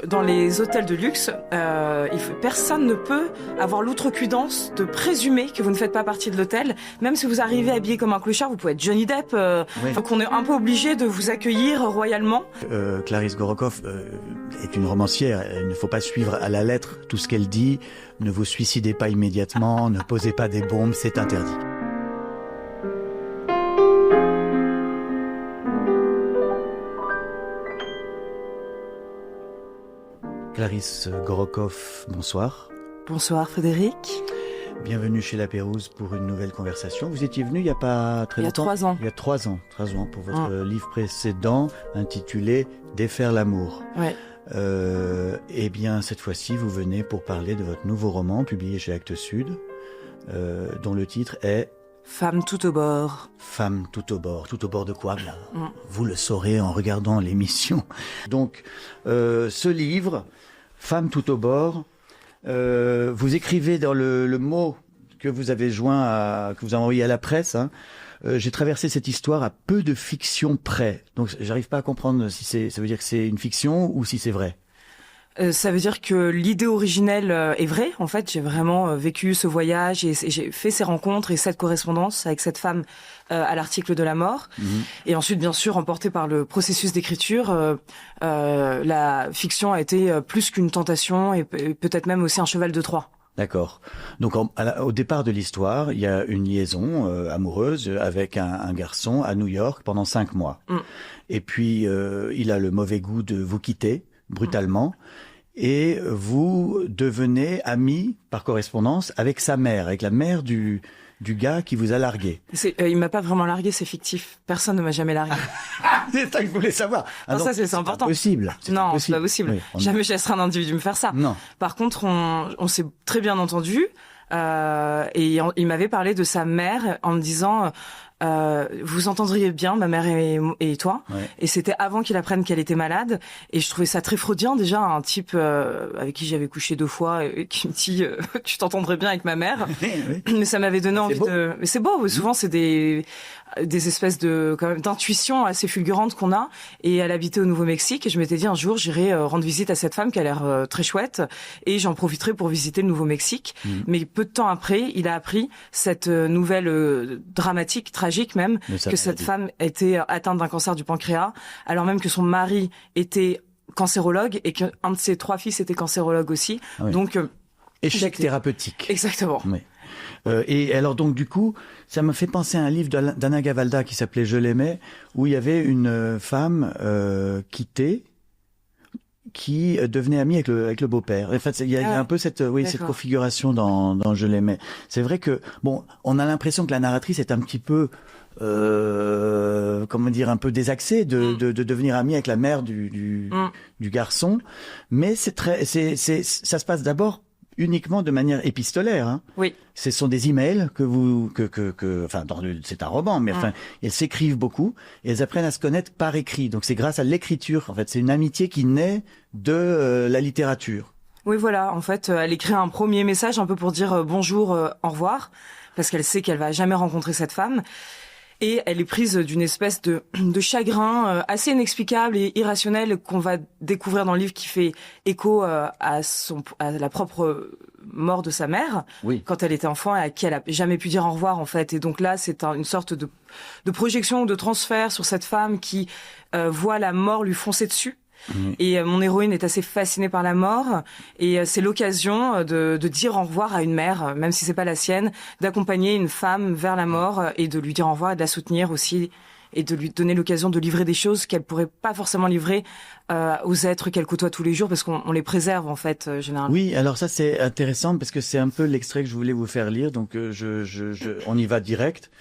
Dans les hôtels de luxe, personne ne peut avoir l'outrecuidance de présumer que vous ne faites pas partie de l'hôtel. Même si vous arrivez habillé comme un clochard, vous pouvez être Johnny Depp. Oui. Donc on est un peu obligé de vous accueillir royalement. Clarisse Gorokoff est une romancière. Il ne faut pas suivre à la lettre tout ce qu'elle dit. Ne vous suicidez pas immédiatement, ne posez pas des bombes, c'est interdit. Clarisse Gorokoff, bonsoir. Bonsoir Frédéric. Bienvenue chez La Pérouse pour une nouvelle conversation. Vous étiez venu il n'y a pas très longtemps. Il y a 3 ans. Il y a 3 ans pour votre livre précédent intitulé « Défaire l'amour ». Ouais. Eh bien, cette fois-ci, vous venez pour parler de votre nouveau roman publié chez Actes Sud, dont le titre est Femme tout au bord. Femme tout au bord. Tout au bord de quoi, là Vous le saurez en regardant l'émission. Donc, ce livre, Femme tout au bord, vous écrivez dans le mot que vous avez que vous avez envoyé à la presse. J'ai traversé cette histoire à peu de fiction près. Donc, j'arrive pas à comprendre si ça veut dire que c'est une fiction ou si c'est vrai. Ça veut dire que l'idée originelle est vraie. En fait, j'ai vraiment vécu ce voyage et j'ai fait ces rencontres et cette correspondance avec cette femme à l'article de la mort. Et ensuite, bien sûr, emportée par le processus d'écriture, la fiction a été plus qu'une tentation et peut-être même aussi un cheval de Troie. D'accord. Donc au départ de l'histoire, il y a une liaison amoureuse avec un garçon à New York pendant 5 mois. Et puis il a le mauvais goût de vous quitter brutalement. Et vous devenez ami par correspondance avec sa mère, avec la mère du gars qui vous a largué. Il m'a pas vraiment largué, c'est fictif. Personne ne m'a jamais largué. C'est ça que je voulais savoir. Non, ça c'est important. Impossible. Non, c'est pas possible. Oui, Jamais je laisserai un individu me faire ça. Non. Par contre, on s'est très bien entendu. Et il m'avait parlé de sa mère en me disant vous entendriez bien ma mère et toi. Et c'était avant qu'il apprenne qu'elle était malade et je trouvais ça très freudien déjà, un type avec qui j'avais couché 2 fois et qui me dit tu t'entendrais bien avec ma mère. Mais ça m'avait donné envie de mais c'est beau, souvent c'est des espèces de quand même d'intuitions assez fulgurantes qu'on a. Et elle habitait au Nouveau-Mexique et je m'étais dit un jour j'irai rendre visite à cette femme qui a l'air très chouette et j'en profiterai pour visiter le Nouveau-Mexique. Mais peu de temps après, il a appris cette nouvelle dramatique, tragique même, que cette femme était atteinte d'un cancer du pancréas, alors même que son mari était cancérologue et qu'un de ses 3 fils était cancérologue aussi. Donc échec thérapeutique. Exactement. Oui. Et alors donc du coup, ça m'a fait penser à un livre d'Anna Gavalda qui s'appelait Je l'aimais, où il y avait une femme quittée qui devenait amie avec le beau-père. En fait, il y a un peu cette configuration dans Je l'aimais. C'est vrai que bon, on a l'impression que la narratrice est un petit peu comment dire, un peu désaxée de devenir amie avec la mère du garçon, mais ça se passe d'abord uniquement de manière épistolaire. Oui. Ce sont des emails c'est un roman, mais enfin, elles s'écrivent beaucoup et elles apprennent à se connaître par écrit. Donc c'est grâce à l'écriture. En fait, c'est une amitié qui naît de la littérature. Oui, voilà. En fait, elle écrit un premier message un peu pour dire bonjour, au revoir, parce qu'elle sait qu'elle va jamais rencontrer cette femme. Et elle est prise d'une espèce de chagrin assez inexplicable et irrationnel qu'on va découvrir dans le livre, qui fait écho à la propre mort de sa mère quand elle était enfant et à qui elle a jamais pu dire au revoir en fait. Et donc là, c'est une sorte de projection ou de transfert sur cette femme qui voit la mort lui foncer dessus. Et mon héroïne est assez fascinée par la mort et c'est l'occasion de dire au revoir à une mère, même si c'est pas la sienne, d'accompagner une femme vers la mort et de lui dire au revoir et de la soutenir aussi et de lui donner l'occasion de livrer des choses qu'elle pourrait pas forcément livrer aux êtres qu'elle côtoie tous les jours, parce qu'on les préserve en fait généralement. Oui, alors ça c'est intéressant parce que c'est un peu l'extrait que je voulais vous faire lire, donc on y va direct.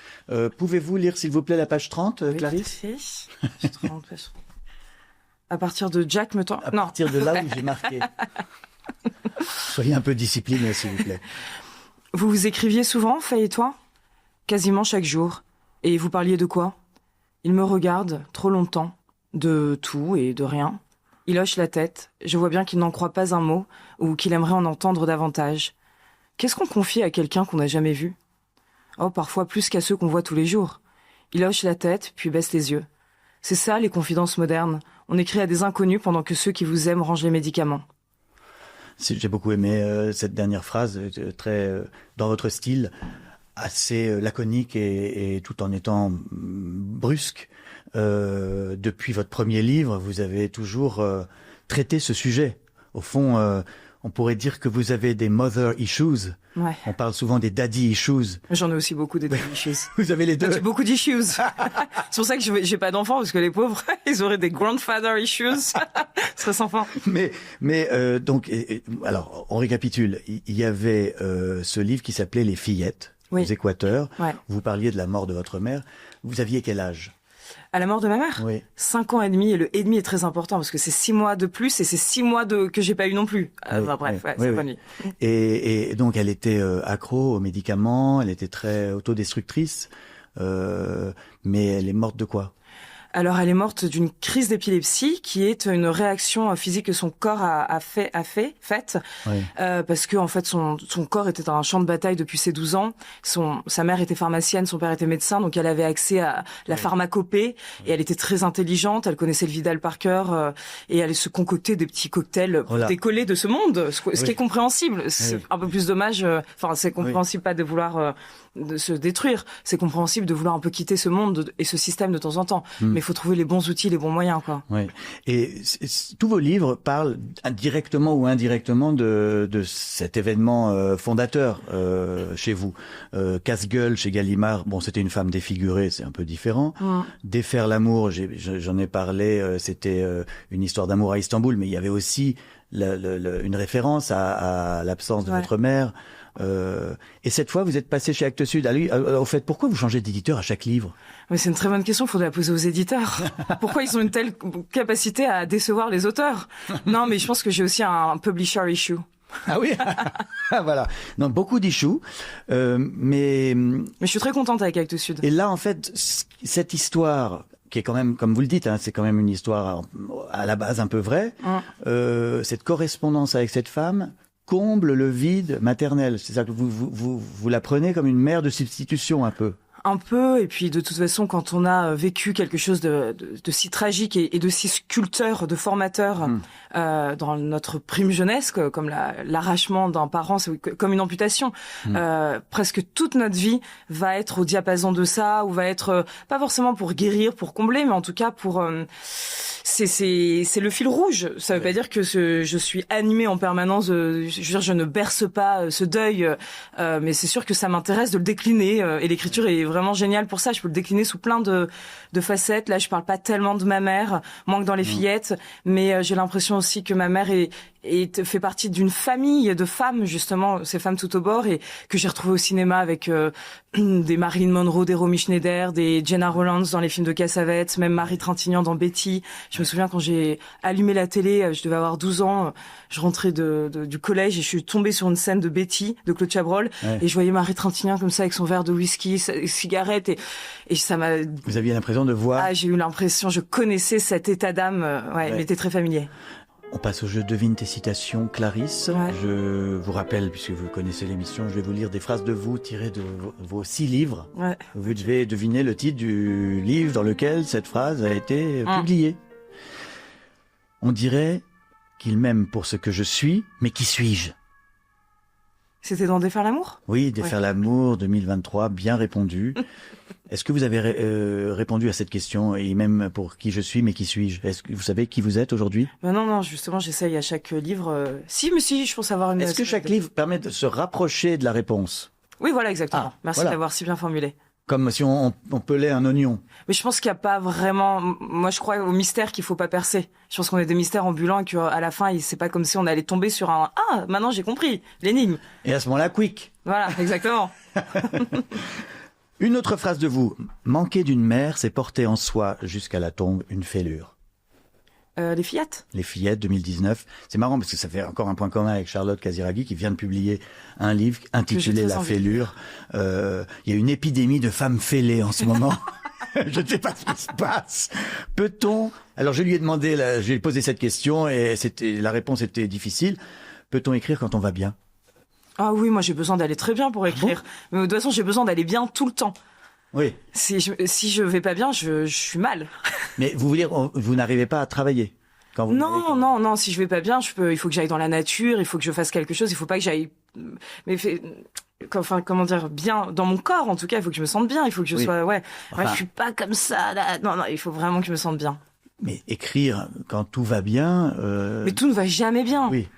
Pouvez-vous lire s'il vous plaît la page 30, Clarisse? Oui, 30 pages. À partir de Jack me tend. Non. À partir de là où j'ai marqué. Soyez un peu discipliné, s'il vous plaît. Vous vous écriviez souvent, Faye et toi? Quasiment chaque jour. Et vous parliez de quoi? Il me regarde trop longtemps, de tout et de rien. Il hoche la tête. Je vois bien qu'il n'en croit pas un mot ou qu'il aimerait en entendre davantage. Qu'est-ce qu'on confie à quelqu'un qu'on n'a jamais vu? Oh, parfois plus qu'à ceux qu'on voit tous les jours. Il hoche la tête, puis baisse les yeux. C'est ça, les confidences modernes. On écrit à des inconnus pendant que ceux qui vous aiment rangent les médicaments. J'ai beaucoup aimé cette dernière phrase, très dans votre style, assez laconique et tout en étant brusque. Depuis votre premier livre, vous avez toujours traité ce sujet. Au fond, on pourrait dire que vous avez des mother issues. Ouais. On parle souvent des daddy issues. J'en ai aussi beaucoup des daddy issues. Vous avez les deux. J'ai beaucoup d'issues. C'est pour ça que j'ai pas d'enfants, parce que les pauvres, ils auraient des grandfather issues. Ce serait sans fin. Donc, alors, on récapitule. Il y avait ce livre qui s'appelait Les Fillettes, aux Équateurs. Ouais. Vous parliez de la mort de votre mère. Vous aviez quel âge? À la mort de ma mère? Oui. 5 ans et demi, et le et demi est très important parce que c'est 6 mois de plus et c'est 6 mois que j'ai pas eu non plus. C'est pas nuit. Et donc elle était accro aux médicaments, elle était très autodestructrice, mais elle est morte de quoi? Alors, elle est morte d'une crise d'épilepsie qui est une réaction physique que son corps a faite, oui. Parce que en fait son corps était un champ de bataille depuis ses 12 ans. Sa mère était pharmacienne, son père était médecin, donc elle avait accès à la pharmacopée et elle était très intelligente. Elle connaissait le Vidal par cœur et elle se concoctait des petits cocktails pour décoller de ce monde, ce qui est compréhensible. C'est un peu plus dommage. Enfin, c'est compréhensible pas de vouloir de se détruire. C'est compréhensible de vouloir un peu quitter ce monde et ce système de temps en temps. Mais il faut trouver les bons outils, les bons moyens, quoi. Oui. Et tous vos livres parlent directement ou indirectement de cet événement fondateur chez vous. Casse-gueule chez Gallimard, bon, c'était une femme défigurée, c'est un peu différent. Défaire l'amour, j'en ai parlé, c'était une histoire d'amour à Istanbul, mais il y avait aussi une référence à l'absence de votre mère. Et cette fois, vous êtes passé chez Actes Sud. Au fait, pourquoi vous changez d'éditeur à chaque livre? Mais c'est une très bonne question. Il faudrait la poser aux éditeurs. Pourquoi ils ont une telle capacité à décevoir les auteurs? Non, mais je pense que j'ai aussi un publisher issue. Ah oui. Voilà. Donc beaucoup d'issues, mais je suis très contente avec Actes Sud. Et là, en fait, cette histoire qui est quand même, comme vous le dites, c'est quand même une histoire à la base un peu vraie. Cette correspondance avec cette femme comble le vide maternel. C'est ça que vous la prenez comme une mère de substitution un peu. Un peu, et puis de toute façon, quand on a vécu quelque chose de si tragique et de si sculpteur, de formateur dans notre prime jeunesse, comme l'arrachement d'un parent, c'est comme une amputation, presque toute notre vie va être au diapason de ça, ou va être pas forcément pour guérir, pour combler, mais en tout cas pour... c'est le fil rouge. Ça veut pas dire que je suis animée en permanence. Je veux dire, je ne berce pas ce deuil, mais c'est sûr que ça m'intéresse de le décliner. Et l'écriture est vraiment géniale pour ça. Je peux le décliner sous plein de facettes. Là, je parle pas tellement de ma mère, moins que dans Les Fillettes, mais j'ai l'impression aussi que ma mère fait partie d'une famille de femmes, justement, ces femmes tout au bord, et que j'ai retrouvées au cinéma avec des Marilyn Monroe, des Romy Schneider, des Gena Rowlands dans les films de Cassavetes, même Marie Trintignant dans Betty. Je me souviens quand j'ai allumé la télé, je devais avoir 12 ans, je rentrais du collège et je suis tombée sur une scène de Betty, de Claude Chabrol, et je voyais Marie Trintignant comme ça avec son verre de whisky, sa cigarette, et ça m'a... Vous aviez l'impression de voir... Ah, j'ai eu l'impression, je connaissais cet état d'âme, il était très familier. On passe au jeu Devine tes citations. Clarisse, je vous rappelle, puisque vous connaissez l'émission, je vais vous lire des phrases de vous tirées de vos 6 livres. Vous devez deviner le titre du livre dans lequel cette phrase a été publiée. On dirait qu'il m'aime pour ce que je suis, mais qui suis-je? C'était dans Défaire l'amour? Oui, Défaire l'amour, 2023, bien répondu. Est-ce que vous avez répondu à cette question, et même pour qui je suis, mais qui suis-je? Est-ce que vous savez qui vous êtes aujourd'hui? Non, justement, j'essaye à chaque livre. Si, je pense avoir une... Est-ce que chaque livre permet de se rapprocher de la réponse? Oui, voilà, exactement. Merci d'avoir si bien formulé. Comme si on pelait un oignon. Mais je pense qu'il n'y a pas vraiment... Moi, je crois au mystère qu'il faut pas percer. Je pense qu'on est des mystères ambulants et qu'à la fin, c'est pas comme si on allait tomber sur un... Ah, maintenant j'ai compris, l'énigme. Et à ce moment-là, quick. Voilà, exactement. Une autre phrase de vous. Manquer d'une mère, c'est porter en soi jusqu'à la tombe une fêlure. Les Fillettes. Les Fillettes, 2019. C'est marrant parce que ça fait encore un point commun avec Charlotte Casiraghi qui vient de publier un livre intitulé La Fêlure. Il y a une épidémie de femmes fêlées en ce moment. Je ne sais pas ce qui se passe. Peut-on... Alors je lui ai demandé, je lui ai posé cette question et la réponse était difficile. Peut-on écrire quand on va bien? Ah oui, moi j'ai besoin d'aller très bien pour écrire. Mais de toute façon, j'ai besoin d'aller bien tout le temps. Oui. Si je vais pas bien, je suis mal. Mais vous voulez dire, vous n'arrivez pas à travailler quand vous Non. Si je vais pas bien, il faut que j'aille dans la nature, il faut que je fasse quelque chose. Il faut pas que j'aille, comment dire, bien dans mon corps. En tout cas, il faut que je me sente bien. Il faut que je sois, je suis pas comme ça. Là. Non, il faut vraiment que je me sente bien. Mais écrire quand tout va bien. Mais tout ne va jamais bien. Oui.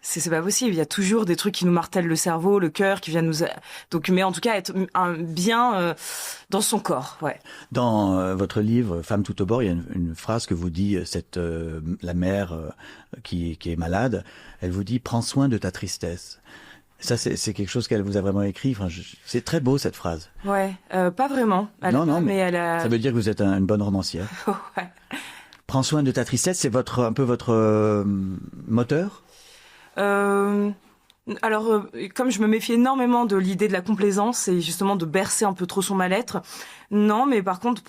C'est pas possible. Il y a toujours des trucs qui nous martèlent le cerveau, le cœur, qui viennent nous. Donc, mais en tout cas, être bien dans son corps. Ouais. Dans votre livre Femme tout au bord, il y a une phrase que vous dit la mère qui est malade. Elle vous dit prends soin de ta tristesse. Ça, c'est quelque chose qu'elle vous a vraiment écrit. Enfin, c'est très beau cette phrase. Ouais, pas vraiment. Mais elle a. Ça veut dire que vous êtes une bonne romancière. Ouais. Prends soin de ta tristesse, c'est un peu votre moteur. Alors, comme je me méfie énormément de l'idée de la complaisance et justement de bercer un peu trop son mal-être, non, mais par contre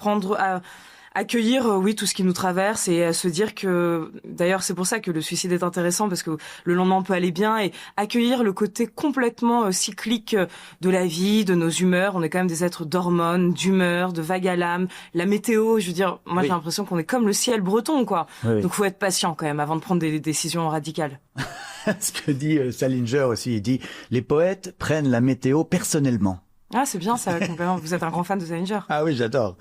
accueillir tout ce qui nous traverse et se dire que d'ailleurs c'est pour ça que le suicide est intéressant parce que le lendemain on peut aller bien et accueillir le côté complètement cyclique de la vie, de nos humeurs. On est quand même des êtres d'hormones, d'humeurs, de vagues à l'âme, la météo, je veux dire, moi j'ai l'impression qu'on est comme le ciel breton quoi. Donc faut être patient quand même avant de prendre des décisions radicales. Ce que dit Salinger aussi, il dit les poètes prennent la météo personnellement. Ah, c'est bien ça, complètement. Vous êtes un grand fan de Salinger. Ah oui, j'adore.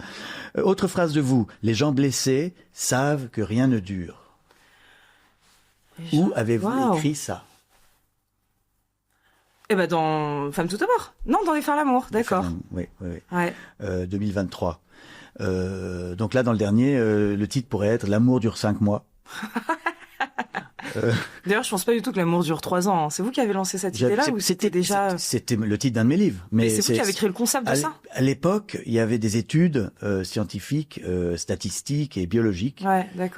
Autre phrase de vous. Les gens blessés savent que rien ne dure. Où avez-vous écrit ça? Eh ben, dans Femme tout à bord. Non, dans Les Faire l'amour, d'accord. Oui. 2023. Donc là, dans le dernier, le titre pourrait être L'amour dure 5 mois. D'ailleurs, je pense pas du tout que l'amour dure 3 ans. C'est vous qui avez lancé cette idée-là ou c'était déjà... C'était le titre d'un de mes livres. Mais c'est vous qui avez créé le concept de ça? À l'époque, il y avait des études scientifiques, statistiques et biologiques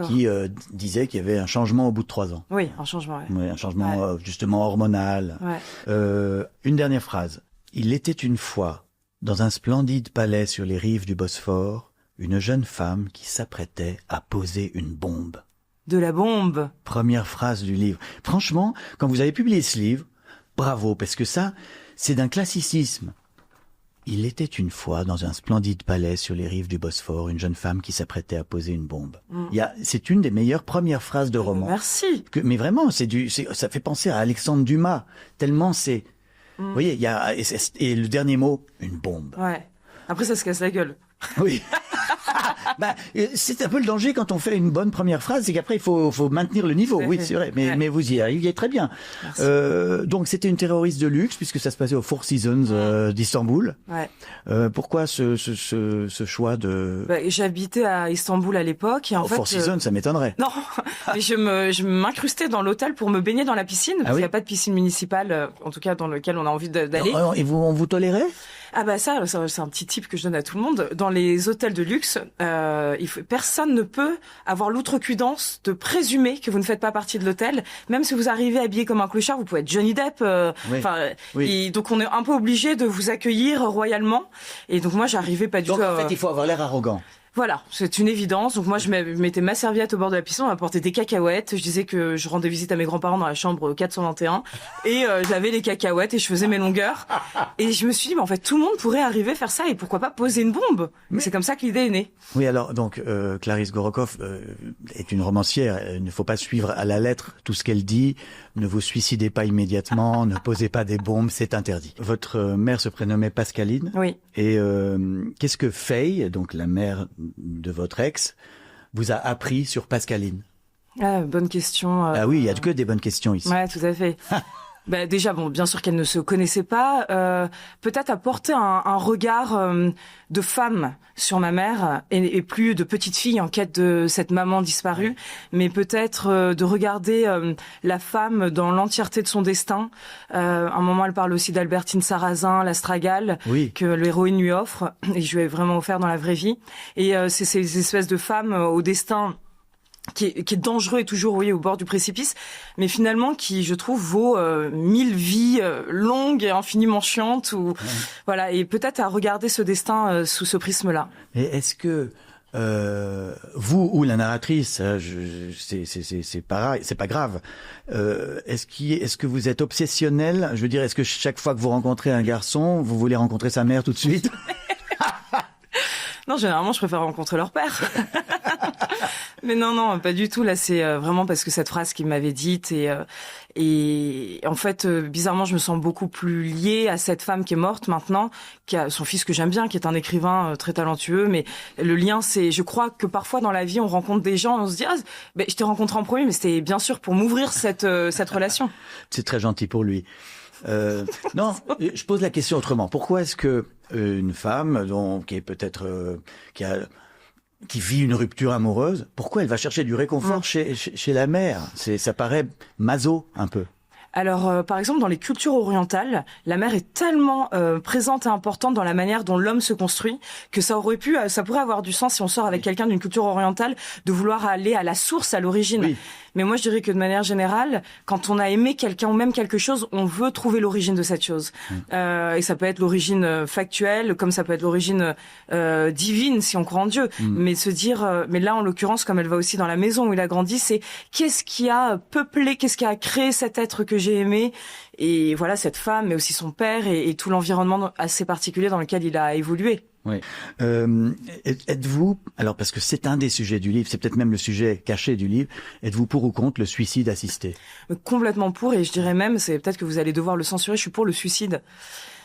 qui disaient qu'il y avait un changement au bout de 3 ans. Oui, un changement. Oui, un changement justement hormonal. Une dernière phrase. Il était une fois, dans un splendide palais sur les rives du Bosphore, une jeune femme qui s'apprêtait à poser une bombe. De la bombe. Première phrase du livre. Franchement, quand vous avez publié ce livre, bravo, parce que ça, c'est d'un classicisme. Il était une fois dans un splendide palais sur les rives du Bosphore, une jeune femme qui s'apprêtait à poser une bombe. C'est une des meilleures premières phrases de roman. Merci. Mais vraiment, ça fait penser à Alexandre Dumas, tellement c'est... Vous voyez, et le dernier mot, une bombe. Ouais. Après, ça se casse la gueule. Oui. C'est un peu le danger quand on fait une bonne première phrase, c'est qu'après il faut maintenir le niveau. Oui, c'est vrai, mais vous y arrivez très bien. Donc c'était une terroriste de luxe puisque ça se passait au Four Seasons d'Istanbul. Pourquoi ce choix de... J'habitais à Istanbul à l'époque et en fait... Four Seasons, ça m'étonnerait. Non, mais je m'incrustais dans l'hôtel pour me baigner dans la piscine parce qu'il n'y a pas de piscine municipale, en tout cas dans lequel on a envie d'aller. Et on vous tolérait? Ah bah ça c'est un petit tip que je donne à tout le monde. Dans les hôtels de luxe, personne ne peut avoir l'outrecuidance de présumer que vous ne faites pas partie de l'hôtel. Même si vous arrivez habillé comme un clochard, vous pouvez être Johnny Depp. Et donc on est un peu obligé de vous accueillir royalement. Et donc moi j'arrivais pas du tout. Donc en fait il faut avoir l'air arrogant. Voilà, c'est une évidence. Donc moi, je mettais ma serviette au bord de la piscine, on m'apportait des cacahuètes. Je disais que je rendais visite à mes grands-parents dans la chambre 421. Et j'avais les cacahuètes et je faisais mes longueurs. Et je me suis dit, en fait, tout le monde pourrait arriver à faire ça et pourquoi pas poser une bombe. Mais c'est comme ça que l'idée est née. Oui, alors donc Clarisse Gorokoff est une romancière. Il ne faut pas suivre à la lettre tout ce qu'elle dit. Ne vous suicidez pas immédiatement, ne posez pas des bombes, c'est interdit. Votre mère se prénommait Pascaline. Oui. Et qu'est-ce que Faye, donc la mère de votre ex, vous a appris sur Pascaline? Bonne question. Ah oui, il y a que des bonnes questions ici. Ouais, tout à fait. Déjà, bien sûr qu'elle ne se connaissait pas. Peut-être apporter un regard de femme sur ma mère et plus de petite fille en quête de cette maman disparue, mais peut-être de regarder la femme dans l'entièreté de son destin. À un moment, elle parle aussi d'Albertine Sarrazin, l'Astragale, que l'héroïne lui offre, et je lui ai vraiment offert dans la vraie vie. Et c'est ces espèces de femmes au destin qui est dangereux et toujours au bord du précipice, mais finalement qui, je trouve, vaut 1000 vies longues et infiniment chiantes. Voilà, et peut-être à regarder ce destin sous ce prisme-là. Et est-ce que vous ou la narratrice, c'est pareil, c'est pas grave. Est-ce que vous êtes obsessionnel? Je veux dire, est-ce que chaque fois que vous rencontrez un garçon, vous voulez rencontrer sa mère tout de suite? Non, généralement, je préfère rencontrer leur père. Mais non, pas du tout. Là, c'est vraiment parce que cette phrase qu'il m'avait dite et en fait, bizarrement, je me sens beaucoup plus liée à cette femme qui est morte maintenant, qui a son fils que j'aime bien, qui est un écrivain très talentueux. Mais le lien, je crois que parfois dans la vie, on rencontre des gens, on se dit, je t'ai rencontré en premier, mais c'était bien sûr pour m'ouvrir cette relation. C'est très gentil pour lui. Non, je pose la question autrement. Pourquoi est-ce que une femme, qui est peut-être qui vit une rupture amoureuse, pourquoi elle va chercher du réconfort chez la mère? Ça paraît maso un peu. Alors, par exemple, dans les cultures orientales, la mère est tellement présente et importante dans la manière dont l'homme se construit que ça pourrait avoir du sens si on sort avec quelqu'un d'une culture orientale de vouloir aller à la source, à l'origine. Oui. Mais moi, je dirais que de manière générale, quand on a aimé quelqu'un ou même quelque chose, on veut trouver l'origine de cette chose. Et ça peut être l'origine factuelle, comme ça peut être l'origine divine, si on croit en Dieu. Mais se dire, mais là, en l'occurrence, comme elle va aussi dans la maison où il a grandi, c'est qu'est-ce qui a peuplé, qu'est-ce qui a créé cet être que j'ai aimé. Et voilà, cette femme, mais aussi son père et tout l'environnement assez particulier dans lequel il a évolué. Oui. Êtes-vous, alors parce que c'est un des sujets du livre, c'est peut-être même le sujet caché du livre, êtes-vous pour ou contre le suicide assisté? Complètement pour, et je dirais même, c'est peut-être que vous allez devoir le censurer, je suis pour le suicide.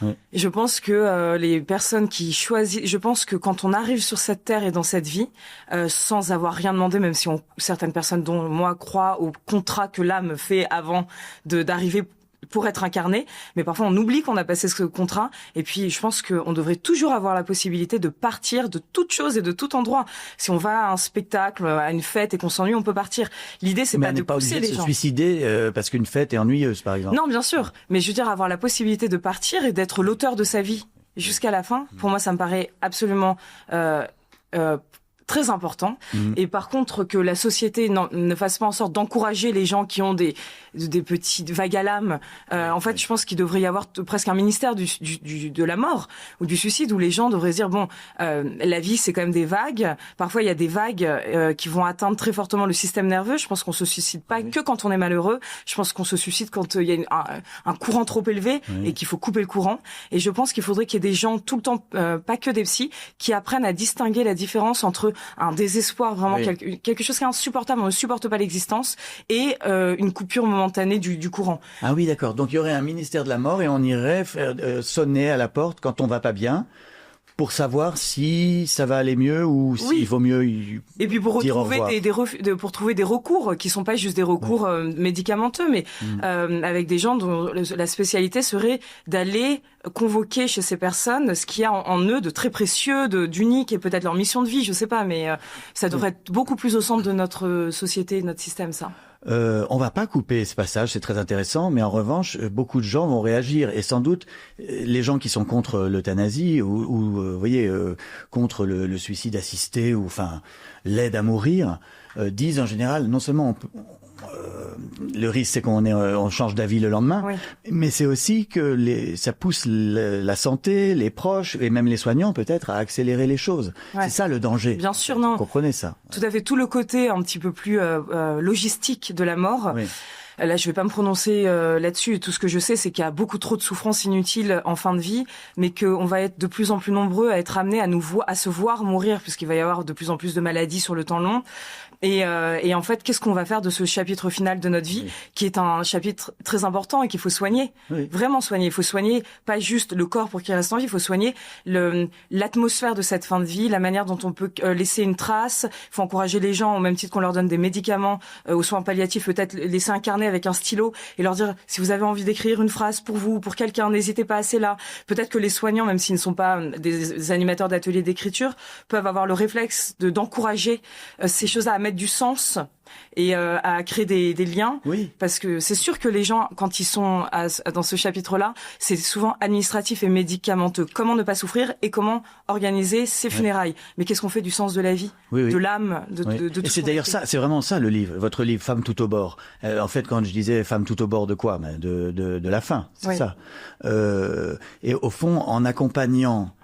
Oui. Et je pense que les personnes qui choisissent, je pense que quand on arrive sur cette terre et dans cette vie, sans avoir rien demandé, même si certaines personnes dont moi croient au contrat que l'âme fait avant d'arriver pour être incarné, mais parfois on oublie qu'on a passé ce contrat, et puis je pense qu'on devrait toujours avoir la possibilité de partir de toute chose et de tout endroit. Si on va à un spectacle, à une fête et qu'on s'ennuie, on peut partir. L'idée, c'est pas de pousser les gens. Mais on n'est pas obligé de se suicider parce qu'une fête est ennuyeuse, par exemple. Non, bien sûr, mais je veux dire, avoir la possibilité de partir et d'être l'auteur de sa vie jusqu'à la fin, pour moi, ça me paraît absolument très important. Et par contre, que la société ne fasse pas en sorte d'encourager les gens qui ont des petites vagues à l'âme. En fait, je pense qu'il devrait y avoir presque un ministère de la mort ou du suicide où les gens devraient se dire, bon, la vie, c'est quand même des vagues. Parfois, il y a des vagues qui vont atteindre très fortement le système nerveux. Je pense qu'on se suicide pas que quand on est malheureux. Je pense qu'on se suicide quand il y a un courant trop élevé et qu'il faut couper le courant. Et je pense qu'il faudrait qu'il y ait des gens tout le temps, pas que des psys, qui apprennent à distinguer la différence entre un désespoir, vraiment quelque chose qui est insupportable, on ne supporte pas l'existence, et une coupure momentanée du courant. Ah oui, d'accord. Donc il y aurait un ministère de la mort et on irait faire sonner à la porte quand on va pas bien, pour savoir si ça va aller mieux ou s'il vaut mieux et puis pour retrouver pour trouver des recours qui sont pas juste des recours médicamenteux, mais avec des gens dont la spécialité serait d'aller convoquer chez ces personnes ce qu'il y a en eux de très précieux, d'unique, et peut-être leur mission de vie, je sais pas, mais ça devrait être beaucoup plus au centre de notre société, de notre système, ça. On va pas couper ce passage, c'est très intéressant, mais en revanche, beaucoup de gens vont réagir, et sans doute les gens qui sont contre l'euthanasie ou vous voyez, contre le suicide assisté ou enfin l'aide à mourir, disent en général non seulement le risque c'est on change d'avis le lendemain, mais c'est aussi que ça pousse la santé, les proches et même les soignants peut-être à accélérer les choses. C'est ça le danger. Bien sûr, non. Vous comprenez ça? Tout à fait. Tout le côté un petit peu plus logistique de la mort. Oui. Là, je vais pas me prononcer là-dessus. Tout ce que je sais, c'est qu'il y a beaucoup trop de souffrances inutiles en fin de vie, mais qu'on va être de plus en plus nombreux à être amenés à se voir mourir, puisqu'il va y avoir de plus en plus de maladies sur le temps long. Et en fait, qu'est-ce qu'on va faire de ce chapitre final de notre vie, qui est un chapitre très important et qu'il faut soigner, vraiment soigner. Il faut soigner pas juste le corps pour qu'il reste en vie, il faut soigner l'atmosphère de cette fin de vie, la manière dont on peut laisser une trace. Il faut encourager les gens, au même titre qu'on leur donne des médicaments aux soins palliatifs, peut-être laisser incarner avec un stylo et leur dire, si vous avez envie d'écrire une phrase pour vous, pour quelqu'un, n'hésitez pas, c'est là. Peut-être que les soignants, même s'ils ne sont pas des animateurs d'ateliers d'écriture, peuvent avoir le réflexe d'encourager ces choses-là à mettre du sens et à créer des liens, parce que c'est sûr que les gens, quand ils sont dans ce chapitre-là, c'est souvent administratif et médicamenteux. Comment ne pas souffrir et comment organiser ses funérailles. Mais qu'est-ce qu'on fait du sens de la vie, de l'âme, de tout. Et c'est d'ailleurs ça, c'est vraiment ça le livre, votre livre Femme tout au bord. En fait, quand je disais Femme tout au bord de quoi, de la fin, c'est ça. Et au fond, en accompagnant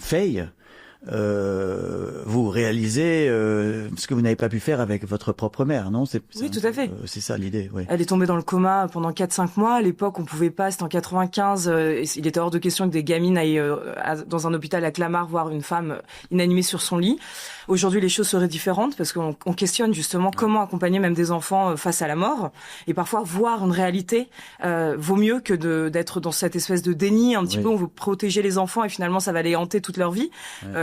Faye, vous réalisez ce que vous n'avez pas pu faire avec votre propre mère, non? Oui, tout à fait. C'est ça l'idée, oui. Elle est tombée dans le coma pendant 4-5 mois. À l'époque, on pouvait pas, c'était en 95. Il était hors de question que des gamines aillent dans un hôpital à Clamart voir une femme inanimée sur son lit. Aujourd'hui, les choses seraient différentes parce qu'on questionne justement comment accompagner même des enfants face à la mort. Et parfois, voir une réalité vaut mieux que d'être dans cette espèce de déni un petit peu. On veut protéger les enfants et finalement, ça va les hanter toute leur vie.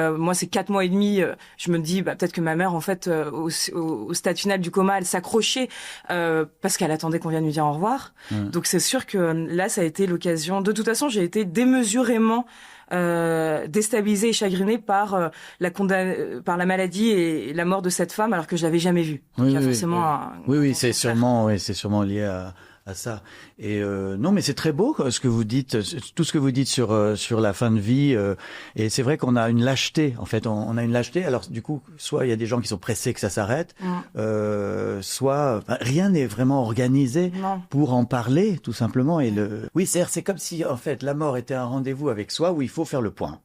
Moi, c'est 4 mois et demi. Je me dis, peut-être que ma mère, en fait, au stade final du coma, elle s'accrochait parce qu'elle attendait qu'on vienne lui dire au revoir. Donc, c'est sûr que là, ça a été l'occasion. De toute façon, j'ai été démesurément déstabilisée et chagrinée par la maladie et la mort de cette femme, alors que je l'avais jamais vue. Oui, c'est sûrement lié à ça. Et non, mais c'est très beau ce que vous dites, tout ce que vous dites sur la fin de vie. Et c'est vrai qu'on a une lâcheté. En fait, on a une lâcheté. Alors du coup, soit il y a des gens qui sont pressés que ça s'arrête, soit rien n'est vraiment organisé pour en parler, tout simplement. Oui, c'est comme si en fait la mort était un rendez-vous avec soi où il faut faire le point.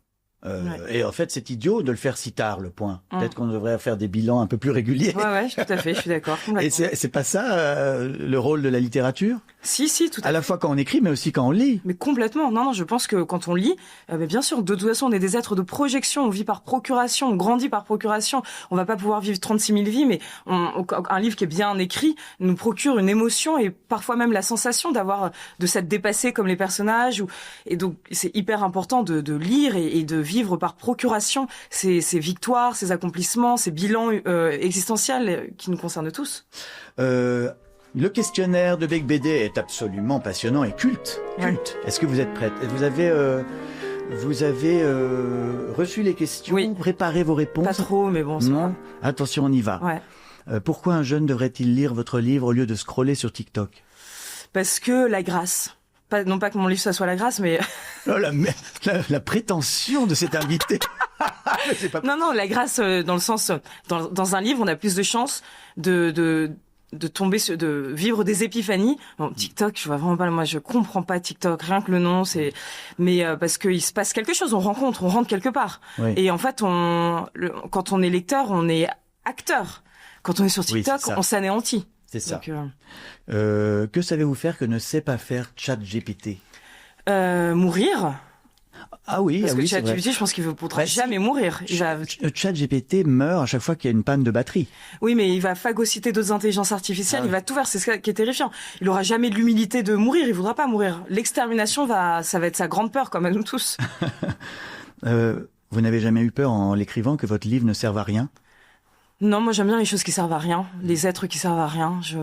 Et en fait, c'est idiot de le faire si tard, le point. Peut-être qu'on devrait faire des bilans un peu plus réguliers. Ouais, tout à fait, je suis d'accord. Et c'est pas ça le rôle de la littérature? Si, tout à fait. À la fois quand on écrit, mais aussi quand on lit. Mais complètement. Non, je pense que quand on lit, bien sûr, de toute façon, on est des êtres de projection. On vit par procuration, on grandit par procuration. On va pas pouvoir vivre 36 000 vies, mais un livre qui est bien écrit nous procure une émotion et parfois même la sensation de s'être dépassé comme les personnages. Et donc, c'est hyper important de lire et de vivre par procuration ces victoires, ces accomplissements, ces bilans existentiels qui nous concernent tous. Le questionnaire de Bec BD est absolument passionnant et culte. Est-ce que vous êtes prête? Vous avez reçu les questions, préparé vos réponses? Pas trop, mais bon. Non. Attention, on y va. Pourquoi un jeune devrait-il lire votre livre au lieu de scroller sur TikTok? Parce que la grâce. Non pas que mon livre ça soit la grâce, mais oh, la prétention de cet invité. Non, la grâce dans le sens dans un livre, on a plus de chances de vivre des épiphanies. Bon, TikTok, je vois vraiment pas, moi je comprends pas TikTok, rien que le nom, mais parce qu'il se passe quelque chose, on rentre quelque part. Et en fait, quand on est lecteur, on est acteur. Quand on est sur TikTok, on s'anéantit. C'est ça. Donc, que savez-vous faire que ne sait pas faire ChatGPT? Mourir. Ah oui, parce que ChatGPT, je pense qu'il ne pourra jamais mourir. ChatGPT meurt à chaque fois qu'il y a une panne de batterie. Oui, mais il va phagocyter d'autres intelligences artificielles, il va tout faire, c'est ce qui est terrifiant. Il aura jamais de l'humilité de mourir, il voudra pas mourir. L'extermination ça va être sa grande peur, comme à nous tous. Vous n'avez jamais eu peur en l'écrivant que votre livre ne serve à rien? Non, moi j'aime bien les choses qui servent à rien, les êtres qui servent à rien. Je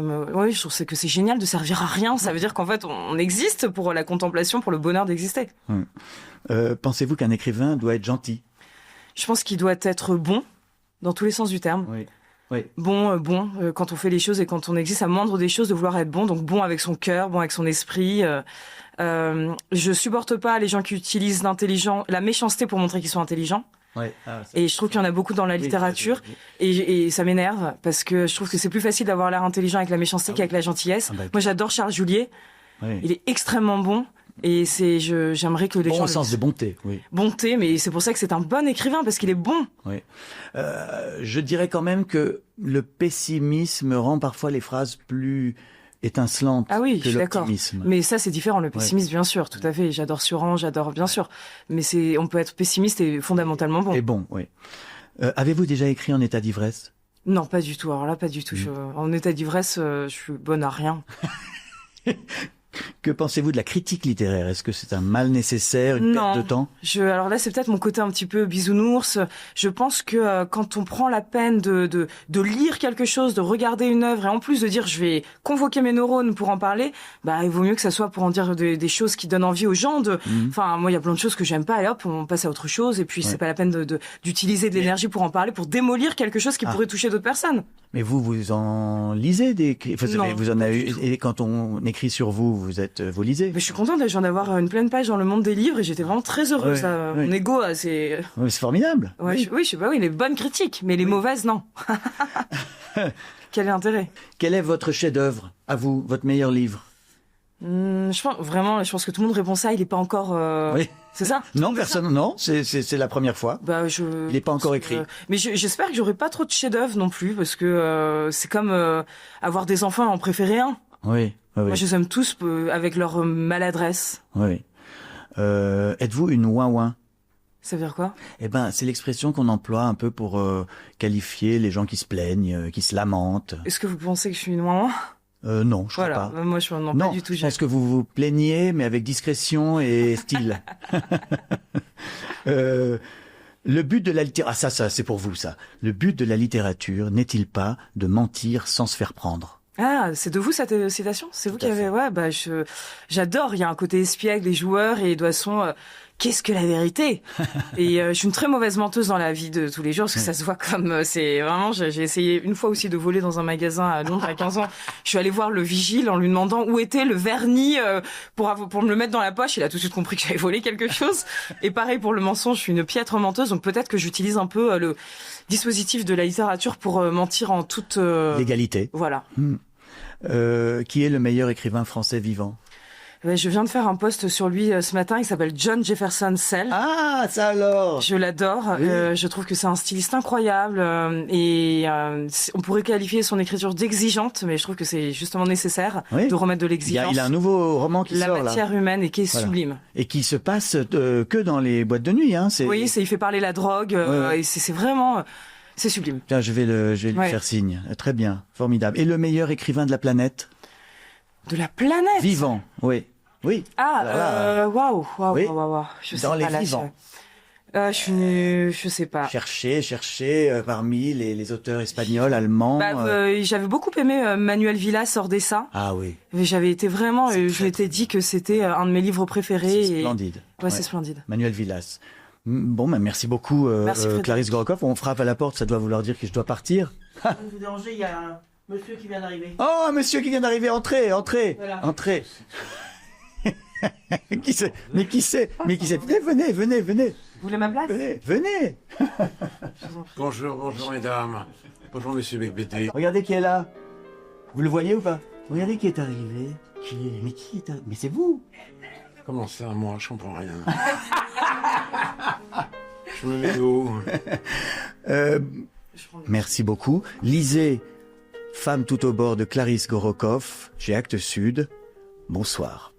trouve que c'est génial de servir à rien. Ça veut dire qu'en fait on existe pour la contemplation, pour le bonheur d'exister. Pensez-vous qu'un écrivain doit être gentil? Je pense qu'il doit être bon, dans tous les sens du terme. Bon, quand on fait les choses et quand on existe à moindre des choses, de vouloir être bon. Donc bon avec son cœur, bon avec son esprit. Je supporte pas les gens qui utilisent la méchanceté pour montrer qu'ils sont intelligents. Et je trouve qu'il y en a beaucoup dans la littérature et ça m'énerve parce que je trouve que c'est plus facile d'avoir l'air intelligent avec la méchanceté qu'avec la gentillesse. Moi j'adore Charles Julier, il est extrêmement bon et j'aimerais que les gens... Bon au sens de bonté, Bonté, mais c'est pour ça que c'est un bon écrivain parce qu'il est bon. Je dirais quand même que le pessimisme rend parfois les phrases plus étincelante que l'optimisme. Je suis d'accord. Mais ça, c'est différent. Le pessimisme, bien sûr, tout à fait. J'adore Suran, bien sûr. Mais on peut être pessimiste et fondamentalement bon. Et bon, avez-vous déjà écrit en état d'ivresse? Non, pas du tout. Alors là, pas du tout. En état d'ivresse, je suis bonne à rien. Que pensez-vous de la critique littéraire? Est-ce que c'est un mal nécessaire, une perte de temps? Alors là, c'est peut-être mon côté un petit peu bisounours. Je pense que quand on prend la peine de lire quelque chose, de regarder une œuvre et en plus de dire je vais convoquer mes neurones pour en parler, il vaut mieux que ça soit pour en dire des choses qui donnent envie aux gens. Enfin, moi, il y a plein de choses que j'aime pas et hop, on passe à autre chose. Et puis, c'est pas la peine d'utiliser de l'énergie pour en parler, pour démolir quelque chose qui pourrait toucher d'autres personnes. Mais vous en lisez vous en avez, et quand on écrit sur vous lisez. Mais je suis contente, je viens d'avoir une pleine page dans le monde des livres et j'étais vraiment très heureuse. Mon ego, c'est... c'est formidable. Je sais pas, les bonnes critiques, mais les mauvaises, non. Quel est l'intérêt? Quel est votre chef-d'œuvre, à vous, votre meilleur livre? Je pense que tout le monde répond ça. Il est pas encore. Oui. C'est ça? Non, personne. Non, c'est la première fois. Il est pas encore écrit. Mais j'espère que j'aurai pas trop de chefs-d'œuvre non plus, parce que c'est comme avoir des enfants et en préférer un. Oui. Moi, je les aime tous avec leur maladresse. Oui. Êtes-vous une ouin-ouin? Ça veut dire quoi? Eh ben, c'est l'expression qu'on emploie un peu pour qualifier les gens qui se plaignent, qui se lamentent. Est-ce que vous pensez que je suis une ouin-ouin? Non, je crois pas. Moi, non, pas du tout. Je pense que vous vous plaignez, mais avec discrétion et style. Le but de la littérature... Ah, ça, c'est pour vous, ça. Le but de la littérature n'est-il pas de mentir sans se faire prendre? Ah, c'est de vous cette citation? C'est vous qui avez... Ouais, j'adore. Il y a un côté espiègle, les joueurs et Doisson... Qu'est-ce que la vérité? Et je suis une très mauvaise menteuse dans la vie de tous les jours, parce que ça se voit comme... c'est vraiment... J'ai essayé une fois aussi de voler dans un magasin à Londres à 15 ans. Je suis allée voir le vigile en lui demandant où était le vernis pour me le mettre dans la poche. Il a tout de suite compris que j'avais volé quelque chose. Et pareil pour le mensonge, je suis une piètre menteuse, donc peut-être que j'utilise un peu le dispositif de la littérature pour mentir en toute... légalité. Voilà. Qui est le meilleur écrivain français vivant? Je viens de faire un post sur lui ce matin. Il s'appelle John Jefferson Cell. Ah, ça alors! Je l'adore. Oui. Je trouve que c'est un styliste incroyable on pourrait qualifier son écriture d'exigeante, mais je trouve que c'est justement nécessaire de remettre de l'exigence. Il a un nouveau roman qui sort là. La matière humaine et qui est sublime. Et qui se passe que dans les boîtes de nuit. Hein. Oui, il fait parler la drogue. Et c'est vraiment... C'est sublime. Tiens, je vais lui faire signe. Très bien, formidable. Et le meilleur écrivain de la planète? De la planète? Vivant, oui. Oui. Ah, waouh. Je sais dans les vivants. Je sais pas. Cherchez parmi les auteurs espagnols, allemands. J'avais beaucoup aimé Manuel Villas Ordesa. Ah oui. J'avais été vraiment, je m'étais dit que c'était un de mes livres préférés. C'est splendide. Ouais, c'est splendide. Manuel Villas. Bon, merci beaucoup, Clarisse Gorokoff. On frappe à la porte, ça doit vouloir dire que je dois partir. Vous vous dérangez, il y a un monsieur qui vient d'arriver. Oh, un monsieur qui vient d'arriver, entrez. Voilà. Entrez. Qui c'est? Venez. Vous voulez ma place? Venez. Bonjour mesdames. Bonjour monsieur Becbédé. Regardez qui est là. Vous le voyez ou pas? Regardez qui est arrivé. Mais c'est vous. Comment ça, moi, je comprends rien. Je me mets où? Merci beaucoup. Lisez Femme tout au bord de Clarisse Gorokoff chez Actes Sud. Bonsoir.